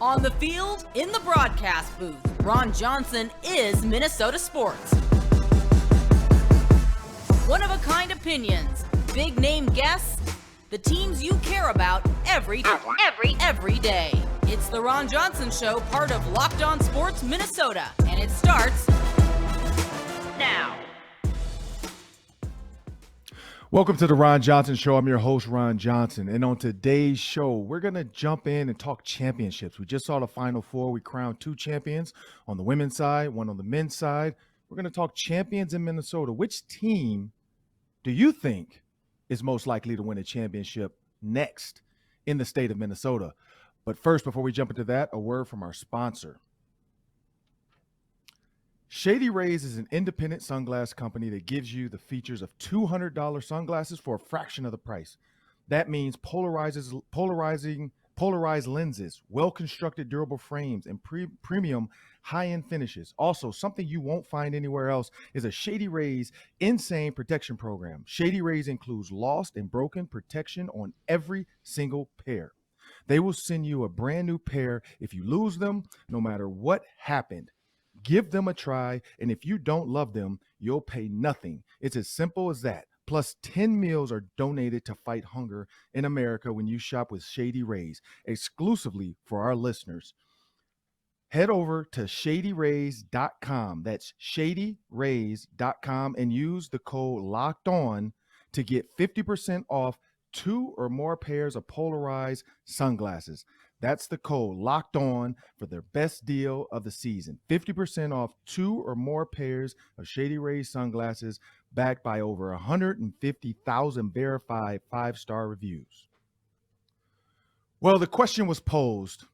On the field, in the broadcast booth, Ron Johnson is Minnesota sports. One-of-a-kind opinions, big-name guests, the teams you care about every day. It's the Ron Johnson Show, part of Locked On Sports Minnesota, and it starts now. Welcome to the Ron Johnson Show. I'm your host, Ron Johnson. And on today's show, we're going to jump in and talk championships. We just saw the Final Four. We crowned two champions on the women's side, one on the men's side. We're going to talk champions in Minnesota. Which team do you think is most likely to win a championship next in the state of Minnesota? But first, before we jump into that, a word from our sponsor. Shady Rays is an independent sunglass company that gives you the features of $200 sunglasses for a fraction of the price. That means polarized lenses, well-constructed durable frames, and premium high-end finishes. Also, something you won't find anywhere else is a Shady Rays Insane Protection Program. Shady Rays includes lost and broken protection on every single pair. They will send you a brand new pair if you lose them, no matter what happened. Give them a try, and if you don't love them, you'll pay nothing. It's as simple as that. Plus, 10 meals are donated to fight hunger in America when you shop with Shady Rays, exclusively for our listeners. Head over to shadyrays.com. That's shadyrays.com and use the code LOCKEDON to get 50% off 2 or more pairs of polarized sunglasses. That's the code Locked On for their best deal of the season. 50% off 2 or more pairs of Shady Rays sunglasses backed by over 150,000 verified 5-star reviews. Well, the question was posed,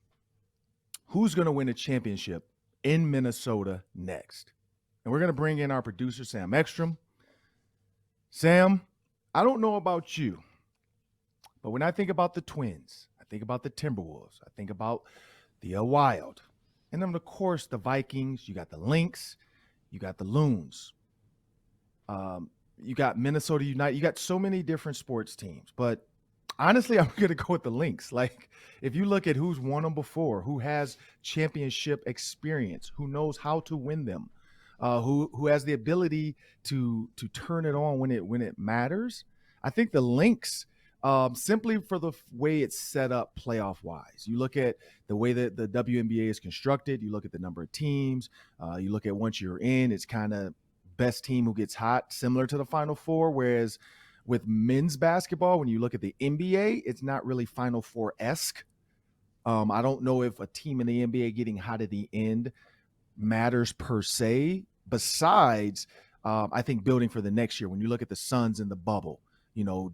who's going to win a championship in Minnesota next? And we're going to bring in our producer, Sam Ekstrom. Sam, I don't know about you, but when I think about the Twins, I think about the Timberwolves. I think about the Wild. And then, of course, the Vikings. You got the Lynx. You got the Loons. You got Minnesota United. You got so many different sports teams. But honestly, I'm going to go with the Lynx. Like, if you look at who's won them before, who has championship experience, who knows how to win them, who has the ability to turn it on when it matters, I think the Lynx, simply for the way it's set up playoff-wise. You look at the way that the WNBA is constructed. You look at the number of teams. You look at once you're in, it's kind of best team who gets hot, similar to the Final Four. Whereas with men's basketball, when you look at the NBA, it's not really Final Four-esque. I don't know if a team in the NBA getting hot at the end matters per se. Besides, I think building for the next year, when you look at the Suns in the bubble,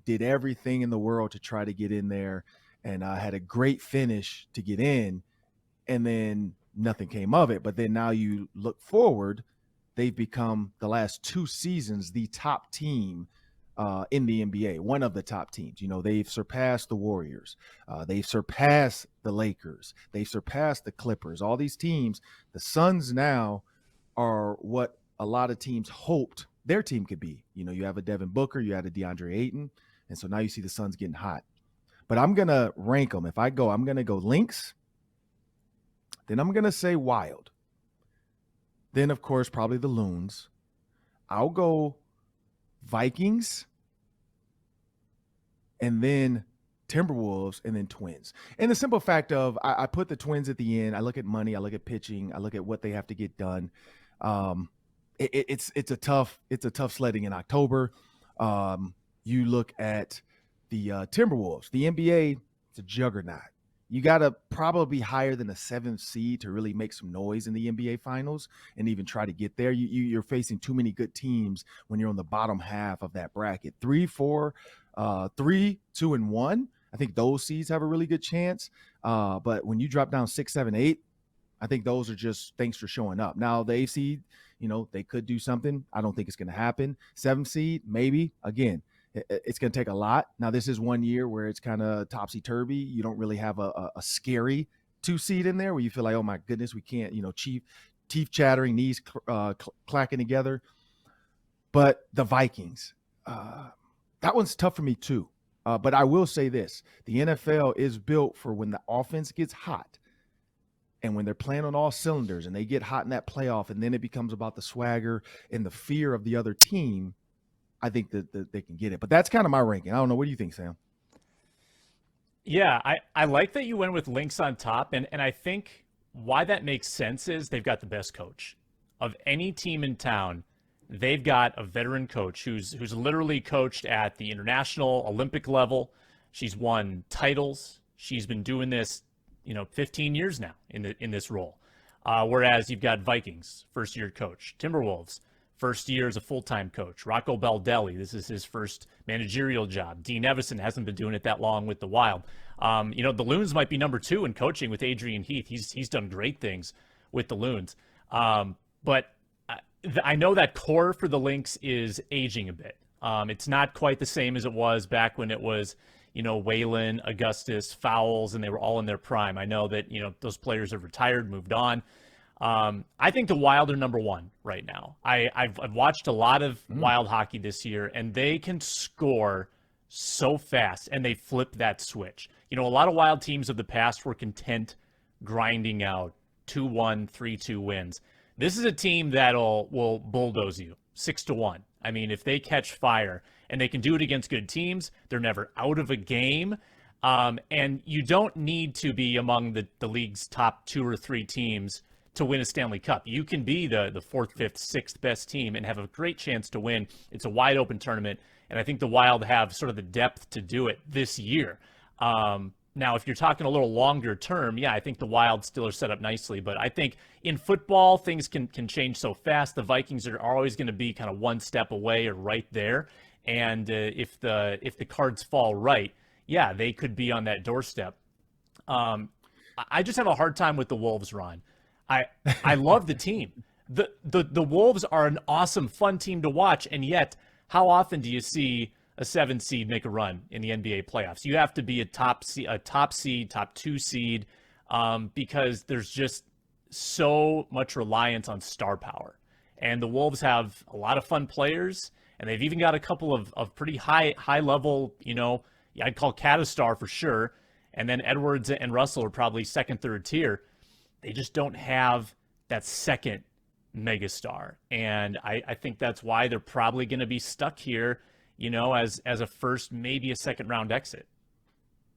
did everything in the world to try to get in there and had a great finish to get in, and then nothing came of it. But then now you look forward, they've become the last 2 seasons the top team in the NBA, one of the top teams. They've surpassed the Warriors. They've surpassed the Lakers. They've surpassed the Clippers. All these teams, the Suns now are what a lot of teams hoped their team could be. You have a Devin Booker, you had a DeAndre Ayton, and so now you see the Suns getting hot. But I'm going to rank them. I'm going to go Lynx, then I'm going to say Wild, then, of course, probably the Loons. I'll go Vikings, and then Timberwolves, and then Twins. And the simple fact of I put the Twins at the end. I look at money, I look at pitching, I look at what they have to get done. It's a tough sledding in October. You look at the Timberwolves, the NBA, it's a juggernaut. You got to probably be higher than a 7th seed to really make some noise in the NBA finals and even try to get there. You're facing too many good teams when you're on the bottom half of that bracket. 3, 4, 3, 2, and 1. I think those seeds have a really good chance. But when you drop down 6, 7, 8, I think those are just thanks for showing up. Now, the 8th seed, they could do something. I don't think it's going to happen. 7th seed, maybe. Again, it's going to take a lot. Now, this is one year where it's kind of topsy-turvy. You don't really have a scary 2 seed in there where you feel like, oh, my goodness, we can't, teeth chattering, knees clacking together. But the Vikings, that one's tough for me too. But I will say this. The NFL is built for when the offense gets hot, And when they're playing on all cylinders and they get hot in that playoff, and then it becomes about the swagger and the fear of the other team, I think that they can get it. But that's kind of my ranking. I don't know. What do you think, Sam? Yeah, I like that you went with Lynx on top, and I think why that makes sense is they've got the best coach of any team in town. They've got a veteran coach who's literally coached at the international Olympic level. She's won titles. She's been doing this, 15 years now in this role. Whereas you've got Vikings, first year coach, Timberwolves, first year as a full-time coach, Rocco Baldelli, this is his first managerial job. Dean Evison hasn't been doing it that long with the Wild. The Loons might be number 2 in coaching with Adrian Heath. He's done great things with the Loons. But I know that core for the Lynx is aging a bit. It's not quite the same as it was back when it was, Whalen, Augustus, Fowles, and they were all in their prime. I know that, those players have retired, moved on. I think the Wild are number 1 right now. I've watched a lot of Wild hockey this year, and they can score so fast, and they flip that switch. A lot of Wild teams of the past were content grinding out 2-1, 3-2 wins. This is a team will bulldoze you 6-1. I mean, if they catch fire, and they can do it against good teams, they're never out of a game. And you don't need to be among the league's top 2 or 3 teams to win a Stanley Cup. You can be the 4th, 5th, 6th best team and have a great chance to win. It's a wide open tournament, and I think the Wild have sort of the depth to do it this year. Now, if you're talking a little longer term, yeah, I think the Wild still are set up nicely. But I think in football, things can change so fast. The Vikings are always going to be kind of one step away or right there. And if the cards fall right, yeah, they could be on that doorstep. I just have a hard time with the Wolves, Ron. I love the team. The Wolves are an awesome, fun team to watch, and yet, how often do you see a 7 seed make a run in the NBA playoffs? You have to be a top seed, top 2 seed, because there's just so much reliance on star power. And the Wolves have a lot of fun players, and they've even got a couple of pretty high level, I'd call Cat a star for sure. And then Edwards and Russell are probably second, third tier. They just don't have that second megastar. And I think that's why they're probably going to be stuck here, as a first, maybe a second round exit.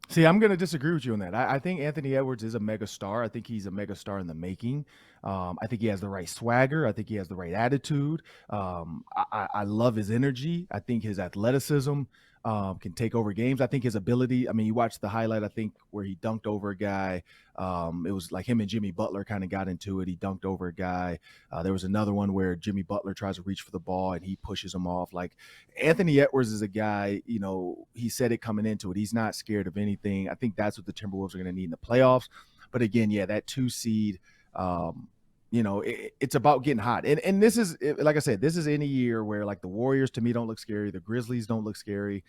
See, I'm going to disagree with you on that. I think Anthony Edwards is a mega star. I think he's a mega star in the making. I think he has the right swagger. I think he has the right attitude. I love his energy. I think his athleticism can take over games. I think his ability, you watched the highlight, I think, where he dunked over a guy. It was like him and Jimmy Butler kind of got into it. He dunked over a guy. There was another one where Jimmy Butler tries to reach for the ball and he pushes him off. Like, Anthony Edwards is a guy, he said it coming into it. He's not scared of anything. I think that's what the Timberwolves are going to need in the playoffs. But again, yeah, that 2 seed, it's about getting hot. And this is, like I said, this is any year where, like, the Warriors to me don't look scary. The Grizzlies don't look scary.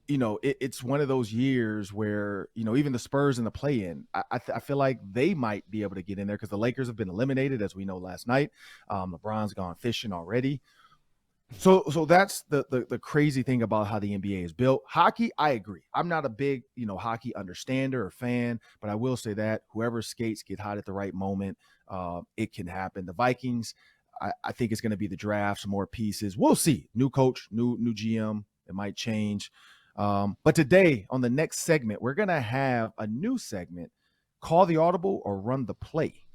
It's one of those years where, even the Spurs in the play-in, I feel like they might be able to get in there because the Lakers have been eliminated, as we know, last night. LeBron's gone fishing already. So that's the crazy thing about how the NBA is built. Hockey, I agree. I'm not a big, hockey understander or fan, but I will say that whoever skates get hot at the right moment. It can happen. The Vikings, I think it's going to be the draft, some more pieces. We'll see. New coach, new GM. It might change. But today, on the next segment, we're going to have a new segment, Call the Audible or Run the Play.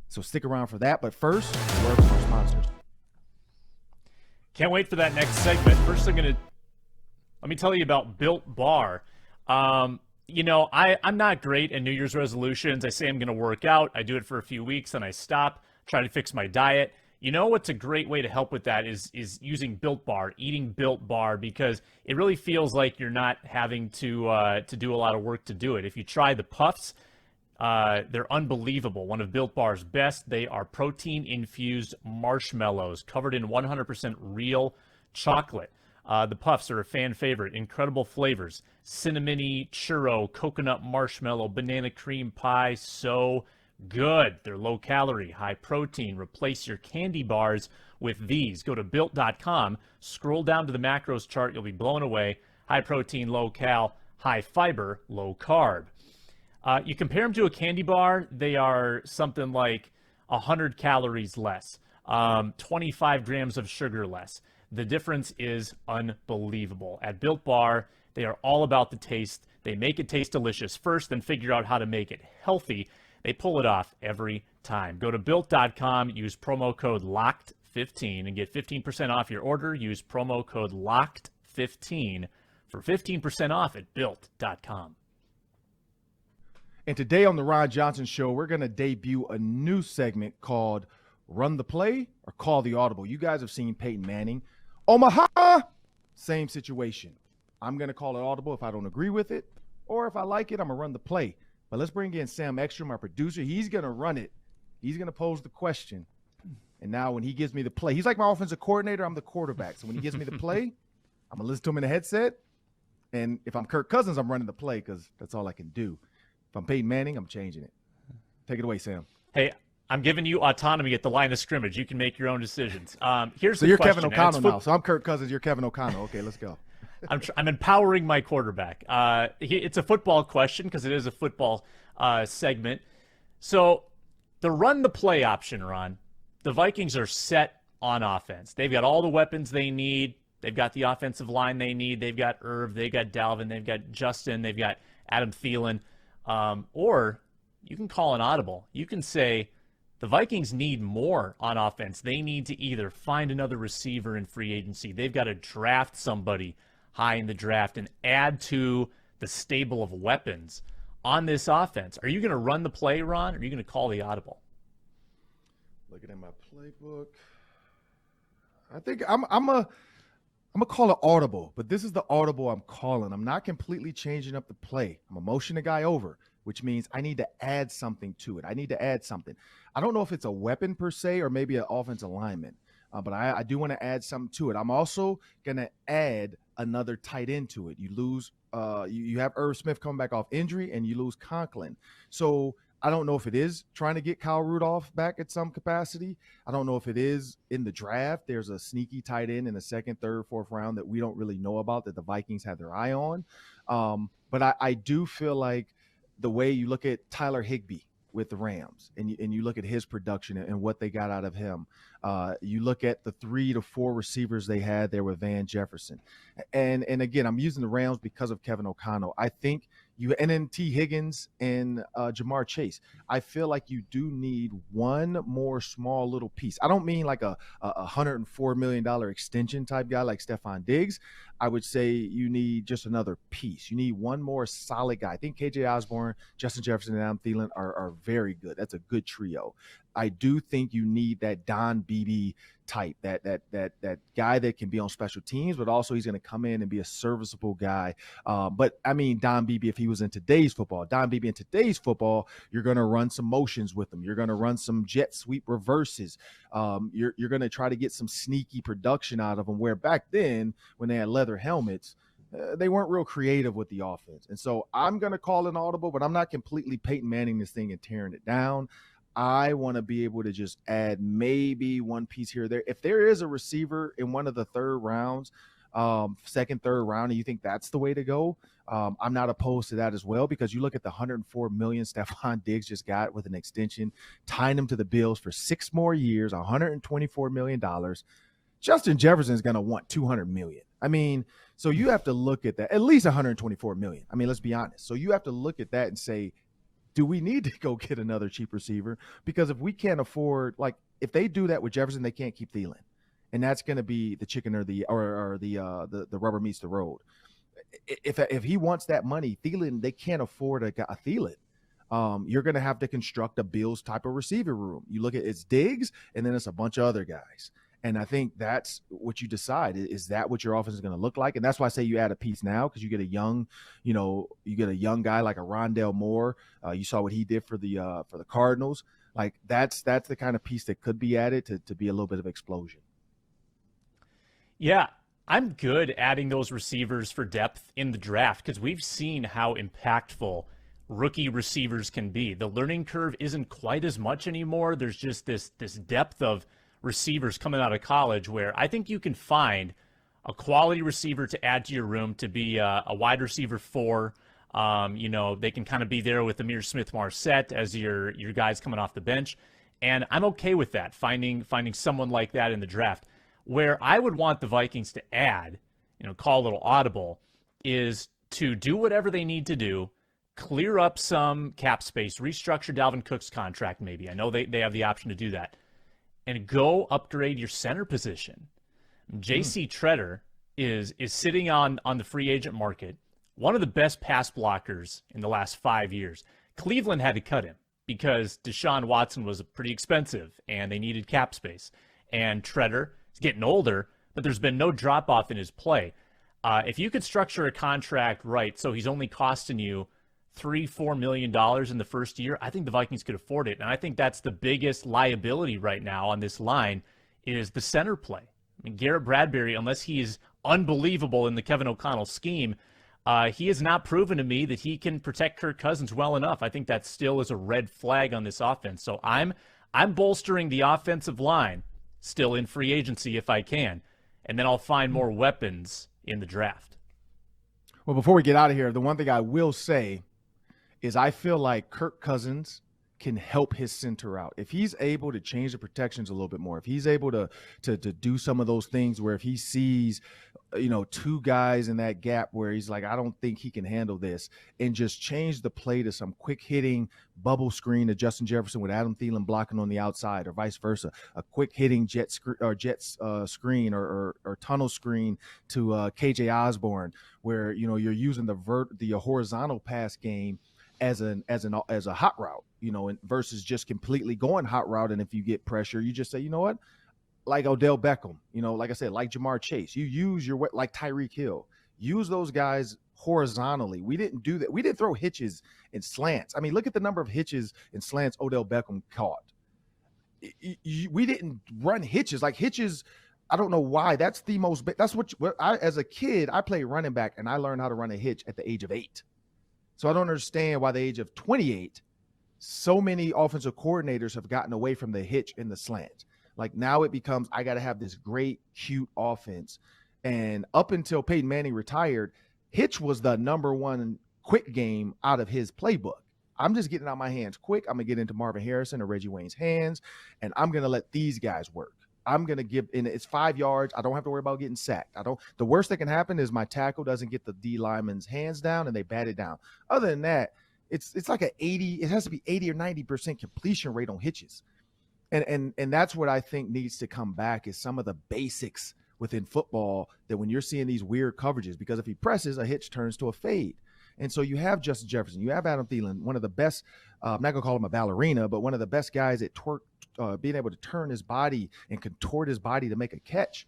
So stick around for that. But first, a word from our sponsors. Can't wait for that next segment. First, let me tell you about Built Bar. I'm not great at New Year's resolutions. I say I'm going to work out. I do it for a few weeks, and I stop, try to fix my diet. What's a great way to help with that is using Built Bar, eating Built Bar, because it really feels like you're not having to do a lot of work to do it. If you try the Puffs, they're unbelievable. One of Built Bar's best. They are protein-infused marshmallows covered in 100% real chocolate. The Puffs are a fan favorite. Incredible flavors. Cinnamony, churro, coconut marshmallow, banana cream pie. So good. They're low calorie, high protein. Replace your candy bars with these. Go to built.com, scroll down to the macros chart. You'll be blown away. High protein, low cal, high fiber, low carb. You compare them to a candy bar, they are something like 100 calories less, 25 grams of sugar less. The difference is unbelievable. At Built Bar, they are all about the taste. They make it taste delicious first, then figure out how to make it healthy. They pull it off every time. Go to Built.com, use promo code LOCKED15 and get 15% off your order. Use promo code LOCKED15 for 15% off at Built.com. And today on the Ron Johnson Show, we're going to debut a new segment called Run the Play or Call the Audible. You guys have seen Peyton Manning. Omaha, same situation. I'm going to call it audible if I don't agree with it, or if I like it, I'm going to run the play. But let's bring in Sam Ekstrom, my producer. He's going to run it. He's going to pose the question. And now when he gives me the play, he's like my offensive coordinator. I'm the quarterback. So when he gives me the play, I'm going to listen to him in the headset. And if I'm Kirk Cousins, I'm running the play because that's all I can do. If I'm Peyton Manning, I'm changing it. Take it away, Sam. Hey, I'm giving you autonomy at the line of scrimmage. You can make your own decisions. Here's so the you're question, Kevin O'Connell now. So I'm Kirk Cousins. You're Kevin O'Connell. Okay, let's go. I'm empowering my quarterback. It's a football question because it is a football segment. So the run the play option, Ron, the Vikings are set on offense. They've got all the weapons they need. They've got the offensive line they need. They've got Irv. They've got Dalvin. They've got Justin. They've got Adam Thielen. Or you can call an audible. You can say the Vikings need more on offense. They need to either find another receiver in free agency. They've got to draft somebody high in the draft and add to the stable of weapons on this offense. Are you going to run the play, Ron, or are you going to call the audible? Looking at my playbook, I think I'm gonna call it audible, but this is the audible I'm calling. I'm not completely changing up the play. I'm a motion the guy over, which means I need to add something to it. I need to add something. I don't know if it's a weapon per se or maybe an offensive lineman, but I do want to add something to it. I'm also going to add another tight end to it. You lose, you have Irv Smith coming back off injury, and you lose Conklin. So I don't know if it is trying to get Kyle Rudolph back at some capacity. I don't know if it is in the draft. There's a sneaky tight end in the second, third, fourth round that we don't really know about that the Vikings have their eye on. But I do feel like the way you look at Tyler Higbee with the Rams and you look at his production and what they got out of him, you look at the 3 to 4 receivers they had there with Van Jefferson. And again, I'm using the Rams because of Kevin O'Connell. I think and then T. Higgins and Jamar Chase. I feel like you do need one more small little piece. I don't mean like a $104 million extension type guy like Stephon Diggs. I would say you need just another piece. You need one more solid guy. I think KJ Osborne, Justin Jefferson, and Adam Thielen are very good. That's a good trio. I do think you need that Don Beebe type, that guy that can be on special teams, but also he's going to come in and be a serviceable guy. But I mean, Don Beebe, if he was in today's football, you're going to run some motions with him. You're going to run some jet sweep reverses. You're going to try to get some sneaky production out of him, where back then when they had leather helmets, they weren't real creative with the offense. And so I'm going to call an audible, but I'm not completely Peyton Manning this thing and tearing it down. I want to be able to just add maybe one piece here or there. If there is a receiver in one of the third rounds, second, third round, and you think that's the way to go, I'm not opposed to that as well, because you look at the $104 million Stephon Diggs just got with an extension, tying him to the Bills for 6 more years, $124 million. Justin Jefferson is going to want $200 million. I mean, so you have to look at that, at least $124 million. I mean, let's be honest. So you have to look at that and say, do we need to go get another cheap receiver? Because if we can't afford, like, if they do that with Jefferson, they can't keep Thielen, and that's going to be the chicken or the rubber meets the road. If he wants that money, Thielen, they can't afford a Thielen. You're going to have to construct a Bills type of receiver room. You look at it's Diggs, and then it's a bunch of other guys. And I think that's what you decide. Is that what your offense is going to look like? And that's why I say you add a piece now, because you get a young, guy like a Rondale Moore. You saw what he did for the Cardinals. Like that's the kind of piece that could be added to be a little bit of explosion. Yeah, I'm good adding those receivers for depth in the draft, because we've seen how impactful rookie receivers can be. The learning curve isn't quite as much anymore. There's just this depth of receivers coming out of college where I think you can find a quality receiver to add to your room to be a wide receiver 4, They can kind of be there with Amir Smith-Marset as your guys coming off the bench. And I'm okay with that, finding someone like that in the draft. Where I would want the Vikings to add, call a little audible, is to do whatever they need to do, clear up some cap space, restructure Dalvin Cook's contract maybe. I know they have the option to do that. And go upgrade your center position. J.C. Treader is sitting on the free agent market, one of the best pass blockers in the last 5 years. Cleveland had to cut him because Deshaun Watson was pretty expensive, and they needed cap space. And Treader is getting older, but there's been no drop-off in his play. If you could structure a contract right so he's only costing you $3-4 million in the first year, I think the Vikings could afford it. And I think that's the biggest liability right now on this line is the center play. I mean, Garrett Bradbury, unless he is unbelievable in the Kevin O'Connell scheme, he has not proven to me that he can protect Kirk Cousins well enough. I think that still is a red flag on this offense. So I'm bolstering the offensive line still in free agency if I can, and then I'll find more weapons in the draft. Well, before we get out of here, the one thing I will say is I feel like Kirk Cousins can help his center out. If he's able to change the protections a little bit more, if he's able to do some of those things where if he sees, two guys in that gap where he's like, I don't think he can handle this, and just change the play to some quick hitting bubble screen to Justin Jefferson with Adam Thielen blocking on the outside or vice versa, a quick hitting jet screen or tunnel screen to KJ Osborne where, you're using the horizontal pass game as a hot route, and versus just completely going hot route. And if you get pressure, you just say, you know what, like Odell Beckham, like I said, like Jamar Chase, you use like Tyreek Hill, use those guys horizontally. We didn't do that. We didn't throw hitches and slants. I mean, look at the number of hitches and slants Odell Beckham caught. We didn't run hitches. Like hitches, I don't know why. That's what I, as a kid, I played running back and I learned how to run a hitch at the age of 8. So I don't understand why the age of 28, so many offensive coordinators have gotten away from the hitch and the slant. Like now it becomes, I got to have this great, cute offense. And up until Peyton Manning retired, hitch was the number one quick game out of his playbook. I'm just getting out my hands quick. I'm going to get into Marvin Harrison or Reggie Wayne's hands, and I'm going to let these guys work. I'm going to give, and it's 5 yards. I don't have to worry about getting sacked. The worst that can happen is my tackle doesn't get the D lineman's hands down and they bat it down. Other than that, it's like it has to be 80 or 90% completion rate on hitches. And that's what I think needs to come back is some of the basics within football that when you're seeing these weird coverages, because if he presses, a hitch turns to a fade. And so you have Justin Jefferson, you have Adam Thielen, one of the best, I'm not going to call him a ballerina, but one of the best guys at being able to turn his body and contort his body to make a catch.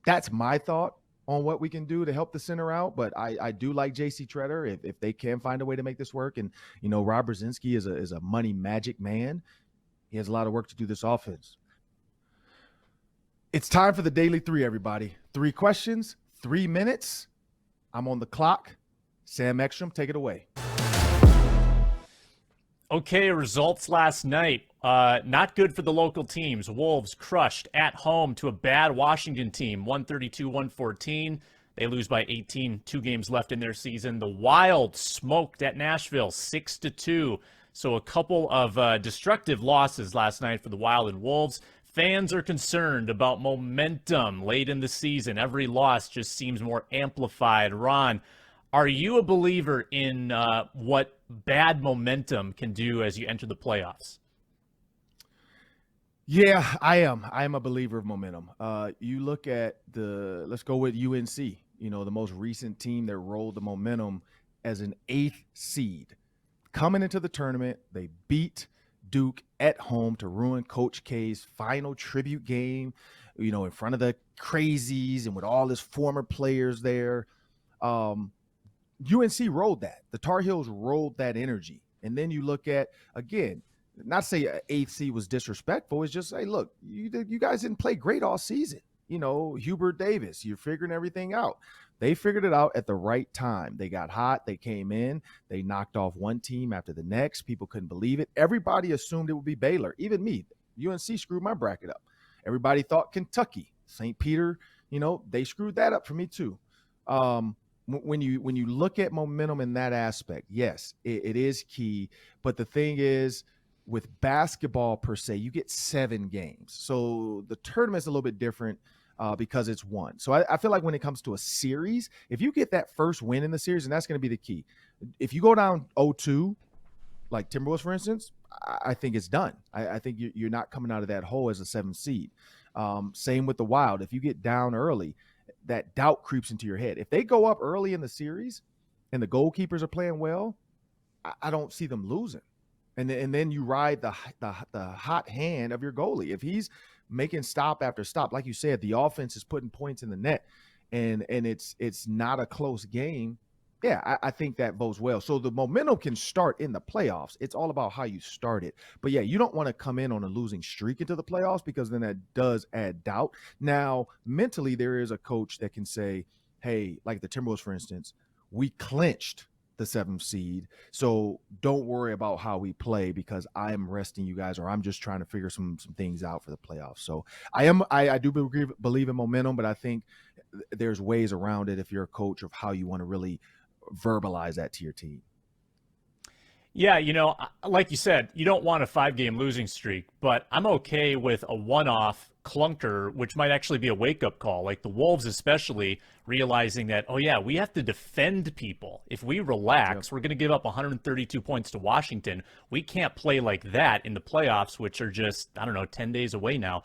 That's my thought on what we can do to help the center out. But I do like J.C. Treader if they can find a way to make this work. And, Rob Brzezinski is a money magic man. He has a lot of work to do this offense. It's time for the Daily 3, everybody. 3 questions, 3 minutes. I'm on the clock. Sam Ekstrom, take it away. Okay, results last night. Not good for the local teams. Wolves crushed at home to a bad Washington team, 132-114. They lose by 18, 2 games left in their season. The Wild smoked at Nashville, 6-2. So a couple of destructive losses last night for the Wild and Wolves. Fans are concerned about momentum late in the season. Every loss just seems more amplified. Ron, are you a believer in what bad momentum can do as you enter the playoffs? Yeah, I am. I am a believer of momentum. You look at let's go with UNC, the most recent team that rolled the momentum as an 8th seed. Coming into the tournament, they beat Duke at home to ruin Coach K's final tribute game, in front of the crazies and with all his former players there. UNC rolled that. The Tar Heels rolled that energy. And then you look at, again, not say 8th seed was disrespectful. It's just say, look, you guys didn't play great all season. Hubert Davis, you're figuring everything out. They figured it out at the right time. They got hot. They came in. They knocked off one team after the next. People couldn't believe it. Everybody assumed it would be Baylor. Even me. UNC screwed my bracket up. Everybody thought Kentucky. St. Peter, they screwed that up for me too. when you look at momentum in that aspect, yes, it is key. But the thing is, with basketball per se, you get 7 games, so the tournament's a little bit different because it's one. So I feel like when it comes to a series, if you get that first win in the series, and that's going to be the key. If you go down 0-2, like Timberwolves, for instance, I think it's done. I think you're not coming out of that hole as a 7th seed. Same with the Wild. If you get down early, that doubt creeps into your head. If they go up early in the series and the goalkeepers are playing well, I don't see them losing. And then you ride the hot hand of your goalie. If he's making stop after stop, like you said, the offense is putting points in the net, and it's not a close game. Yeah, I think that bodes well. So the momentum can start in the playoffs. It's all about how you start it. But yeah, you don't want to come in on a losing streak into the playoffs, because then that does add doubt. Now, mentally, there is a coach that can say, hey, like the Timberwolves, for instance, we clinched the 7th seed, so don't worry about how we play, because I am resting you guys, or I'm just trying to figure some things out for the playoffs. So I do believe in momentum, but I think there's ways around it if you're a coach of how you want to really verbalize that to your team. Yeah, like you said, you don't want a 5-game losing streak, but I'm okay with a one-off clunker, which might actually be a wake-up call, like the Wolves especially realizing that, oh yeah, we have to defend people. If we relax, we're going to give up 132 points to Washington. We can't play like that in the playoffs, which are just, 10 days away now.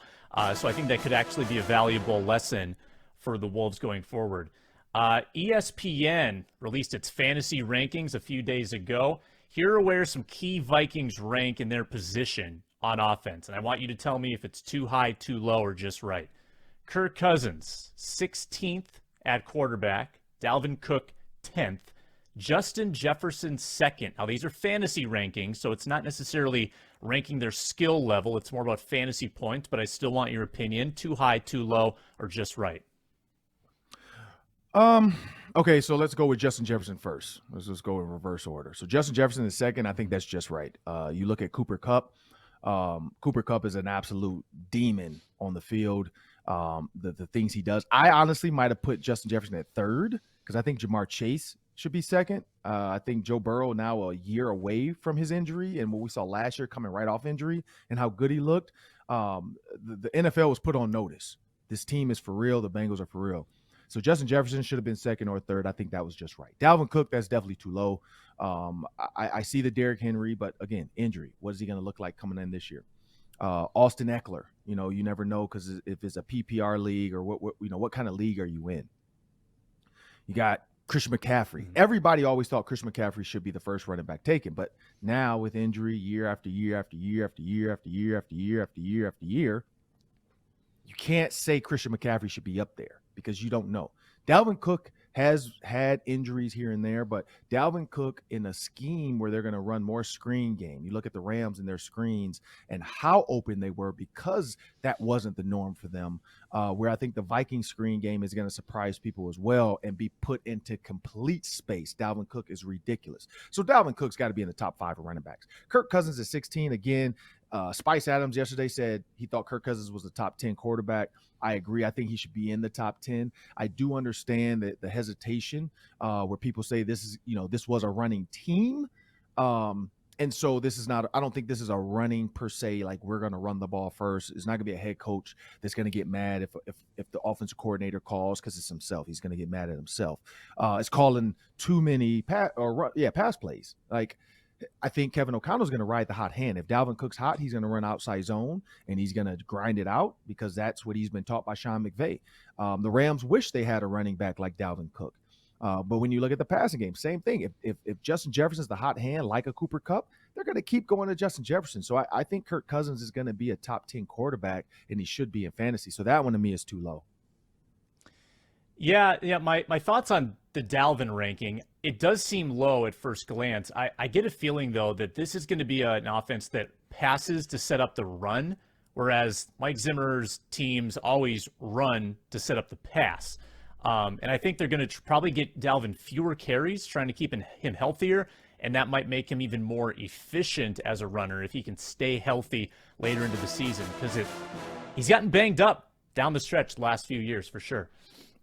So I think that could actually be a valuable lesson for the Wolves going forward. ESPN released its fantasy rankings a few days ago. Here are where some key Vikings rank in their position on offense. And I want you to tell me if it's too high, too low, or just right. Kirk Cousins, 16th at quarterback. Dalvin Cook, 10th. Justin Jefferson, 2nd. Now, these are fantasy rankings, so it's not necessarily ranking their skill level. It's more about fantasy points, but I still want your opinion. Too high, too low, or just right? Okay, so let's go with Justin Jefferson first. Let's just go in reverse order. So Justin Jefferson is 2nd. I think that's just right. You look at Cooper Kupp. Cooper Kupp is an absolute demon on the field. The things he does. I honestly might have put Justin Jefferson at 3rd, because I think Jamar Chase should be 2nd. I think Joe Burrow, now a year away from his injury, and what we saw last year coming right off injury and how good he looked. The NFL was put on notice. This team is for real. The Bengals are for real. So Justin Jefferson should have been 2nd or 3rd. I think that was just right. Dalvin Cook, that's definitely too low. I see the Derrick Henry, but again, injury. What is he going to look like coming in this year? Austin Eckler, you never know, because if it's a PPR league or what kind of league are you in? You got Christian McCaffrey. Everybody always thought Christian McCaffrey should be the first running back taken, but now with injury, year after year after year after year after year after year after year after year, you can't say Christian McCaffrey should be up there, because you don't know. Dalvin Cook has had injuries here and there, but Dalvin Cook in a scheme where they're going to run more screen game. You look at the Rams and their screens and how open they were, because that wasn't the norm for them, where I think the Vikings screen game is going to surprise people as well and be put into complete space. Dalvin Cook is ridiculous. So Dalvin Cook's got to be in the top 5 of running backs. Kirk Cousins is 16. Again, Spice Adams yesterday said he thought Kirk Cousins was the top 10 quarterback. I agree. I think he should be in the top 10. I do understand that the hesitation where people say this was a running team. And so this is not, I don't think this is a running per se, like we're going to run the ball first. It's not going to be a head coach that's going to get mad if the offensive coordinator calls, because it's himself. He's going to get mad at himself. It's calling too many pass plays. Like, I think Kevin O'Connell's going to ride the hot hand. If Dalvin Cook's hot, he's going to run outside zone and he's going to grind it out, because that's what he's been taught by Sean McVay. The Rams wish they had a running back like Dalvin Cook. But when you look at the passing game, same thing. If Justin Jefferson's the hot hand like a Cooper Kupp, they're going to keep going to Justin Jefferson. So I think Kirk Cousins is going to be a top 10 quarterback, and he should be in fantasy. So that one to me is too low. Yeah. My thoughts on the Dalvin ranking, it does seem low at first glance. I get a feeling, though, that this is going to be an offense that passes to set up the run, whereas Mike Zimmer's teams always run to set up the pass. And I think they're going to probably get Dalvin fewer carries, trying to keep him healthier, and that might make him even more efficient as a runner if he can stay healthy later into the season, because he's gotten banged up down the stretch the last few years for sure.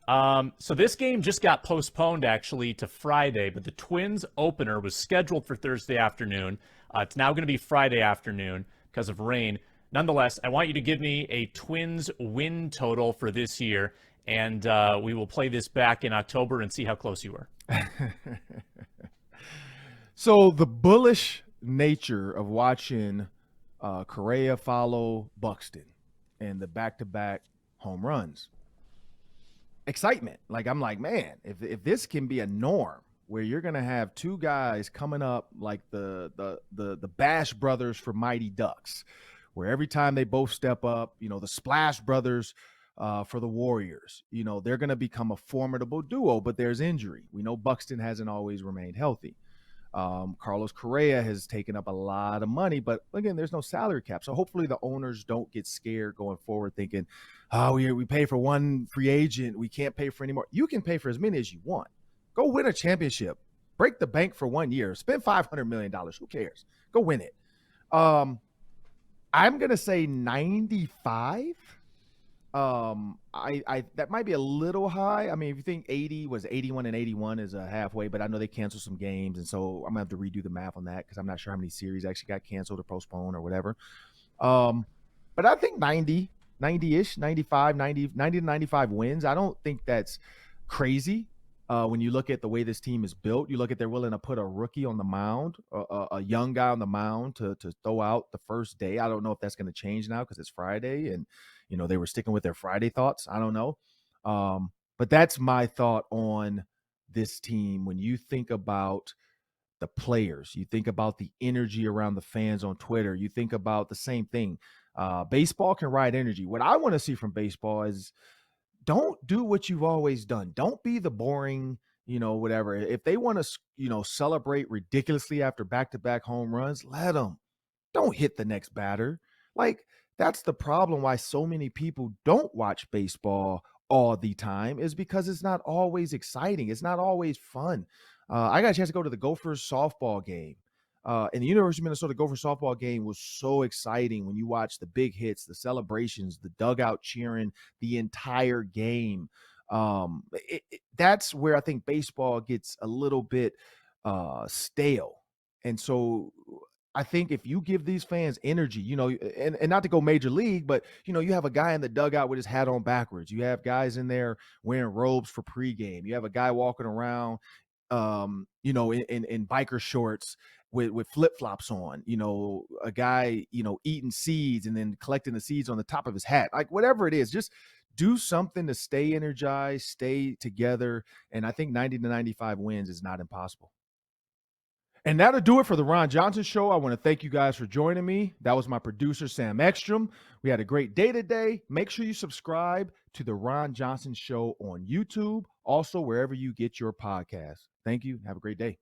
So this game just got postponed actually to Friday, but the Twins opener was scheduled for Thursday afternoon. It's now going to be Friday afternoon because of rain. Nonetheless, I want you to give me a Twins win total for this year, and we will play this back in October and see how close you were. So the bullish nature of watching Correa follow Buxton and the back-to-back home runs. Excitement. Like, I'm like, man, if this can be a norm where you're gonna have two guys coming up like the Bash brothers for Mighty Ducks, where every time they both step up, the Splash brothers for the Warriors, they're gonna become a formidable duo. But there's injury. We know Buxton hasn't always remained healthy. Carlos Correa has taken up a lot of money, but again, there's no salary cap. So hopefully the owners don't get scared going forward thinking, oh, we pay for one free agent. We can't pay for any more. You can pay for as many as you want. Go win a championship. Break the bank for 1 year. Spend $500 million. Who cares? Go win it. I'm going to say 95. I that might be a little high. I mean, if you think 81 and 81 is a halfway, but I know they canceled some games, and so I'm gonna have to redo the math on that because I'm not sure how many series actually got canceled or postponed or whatever. But I think 90-ish, 95, 90 to 95 wins. I don't think that's crazy. When you look at the way this team is built, you look at they're willing to put a rookie on the mound, a young guy on the mound to throw out the first day. I don't know if that's going to change now because it's Friday and, they were sticking with their Friday thoughts. I don't know. But that's my thought on this team. When you think about the players, you think about the energy around the fans on Twitter, you think about the same thing. Baseball can ride energy. What I want to see from baseball is don't do what you've always done. Don't be the boring, whatever. If they want to, celebrate ridiculously after back-to-back home runs, let them. Don't hit the next batter. Like, that's the problem why so many people don't watch baseball all the time is because it's not always exciting. It's not always fun. I got a chance to go to the Gophers softball game. And the University of Minnesota Gophers softball game was so exciting when you watch the big hits, the celebrations, the dugout cheering, the entire game. That's where I think baseball gets a little bit stale. And so I think if you give these fans energy, and not to go major league, but, you have a guy in the dugout with his hat on backwards. You have guys in there wearing robes for pregame. You have a guy walking around, in biker shorts with flip-flops on, a guy, eating seeds and then collecting the seeds on the top of his hat. Like, whatever it is, just do something to stay energized, stay together. And I think 90 to 95 wins is not impossible. And that'll do it for the Ron Johnson Show. I want to thank you guys for joining me. That was my producer, Sam Ekstrom. We had a great day today. Make sure you subscribe to the Ron Johnson Show on YouTube, also wherever you get your podcasts. Thank you. Have a great day.